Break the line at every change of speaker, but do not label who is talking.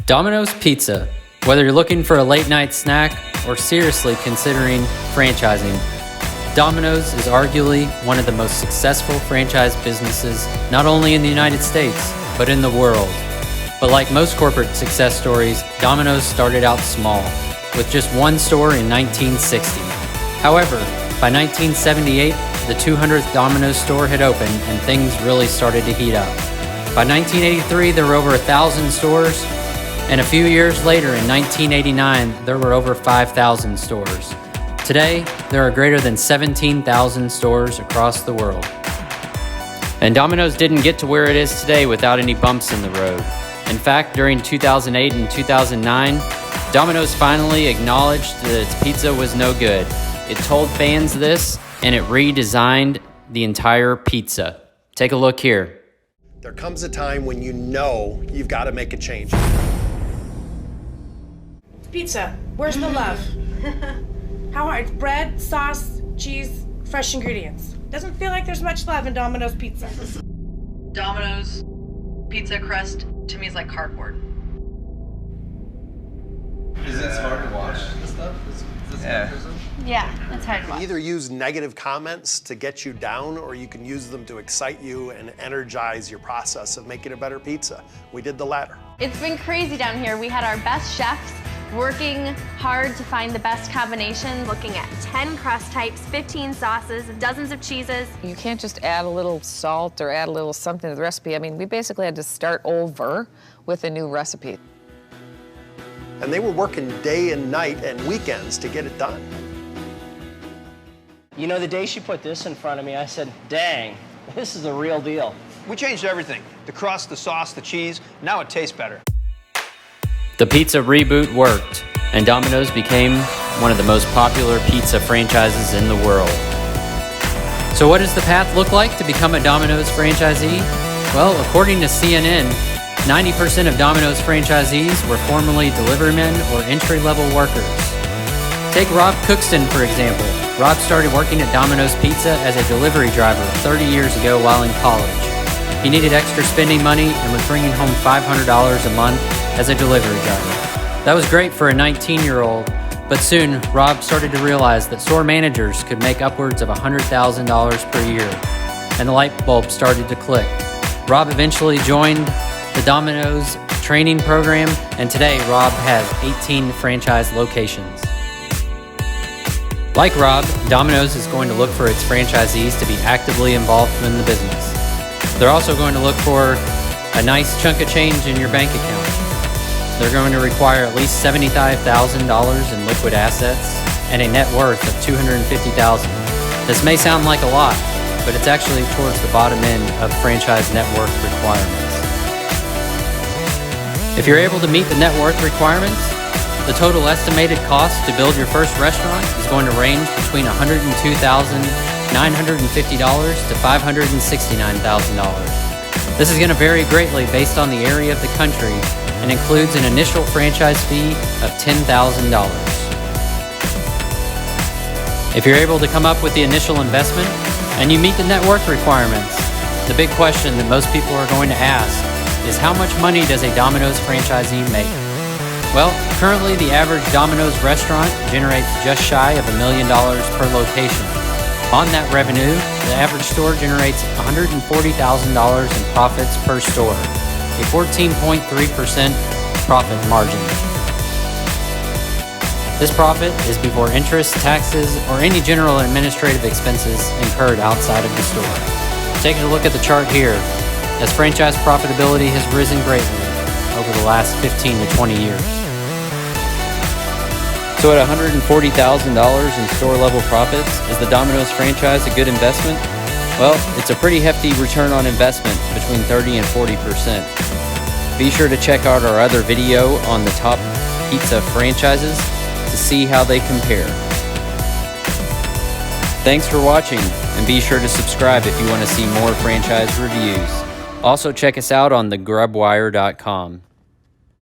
Domino's Pizza. Whether you're looking for a late night snack or seriously considering franchising, Domino's is arguably one of the most successful franchise businesses, not only in the United States, but in the world. But like most corporate success stories, Domino's started out small, with just one store in 1960. However, by 1978, the 200th Domino's store had opened and things really started to heat up. By 1983, there were over 1,000 stores, and a few years later, in 1989, there were over 5,000 stores. Today, there are greater than 17,000 stores across the world. And Domino's didn't get to where it is today without any bumps in the road. In fact, during 2008 and 2009, Domino's finally acknowledged that its pizza was no good. It told fans this, and it redesigned the entire pizza. Take a look here.
There comes a time when you know you've got to make a change.
Pizza, where's the love? How hard? Bread, sauce, cheese, fresh ingredients. Doesn't feel like there's much love in Domino's Pizza.
Domino's pizza crust to me is like cardboard.
Is it hard to watch this stuff?
Yeah, it's hard to
You
watch.
can either use negative comments to get you down, or you can use them to excite you and energize your process of making a better pizza. We did the latter.
It's been crazy down here. We had our best chefs working hard to find the best combinations.
Looking at 10 crust types, 15 sauces, dozens of cheeses.
You can't just add a little salt or add a little something to the recipe. I mean, we basically had to start over with a new recipe.
And they were working day and night and weekends to get it done.
You know, the day she put this in front of me, I said, dang, this is the real deal.
We changed everything. The crust, the sauce, the cheese. Now it tastes better.
The pizza reboot worked, and Domino's became one of the most popular pizza franchises in the world. So what does the path look like to become a Domino's franchisee? Well, according to CNN, 90% of Domino's franchisees were formerly deliverymen or entry-level workers. Take Rob Cookston, for example. Rob started working at Domino's Pizza as a delivery driver 30 years ago while in college. He needed extra spending money and was bringing home $500 a month as a delivery driver. That was great for a 19-year-old, but soon Rob started to realize that store managers could make upwards of $100,000 per year, and the light bulb started to click. Rob eventually joined the Domino's training program, and today Rob has 18 franchise locations. Like Rob, Domino's is going to look for its franchisees to be actively involved in the business. They're also going to look for a nice chunk of change in your bank account. They're going to require at least $75,000 in liquid assets and a net worth of $250,000. This may sound like a lot, but it's actually towards the bottom end of franchise net worth requirements. If you're able to meet the net worth requirements, the total estimated cost to build your first restaurant is going to range between $102,950 to $569,000. This is going to vary greatly based on the area of the country and includes an initial franchise fee of $10,000. If you're able to come up with the initial investment and you meet the net worth requirements, the big question that most people are going to ask is, how much money does a Domino's franchisee make? Well, currently the average Domino's restaurant generates just shy of $1 million per location. On that revenue, the average store generates $140,000 in profits per store, a 14.3% profit margin. This profit is before interest, taxes, or any general administrative expenses incurred outside of the store. Taking a look at the chart here, as franchise profitability has risen greatly over the last 15 to 20 years. So at $140,000 in store-level profits, is the Domino's franchise a good investment? Well, it's a pretty hefty return on investment, between 30 and 40%. Be sure to check out our other video on the top pizza franchises to see how they compare. Thanks for watching, and be sure to subscribe if you want to see more franchise reviews. Also check us out on thegrubwire.com.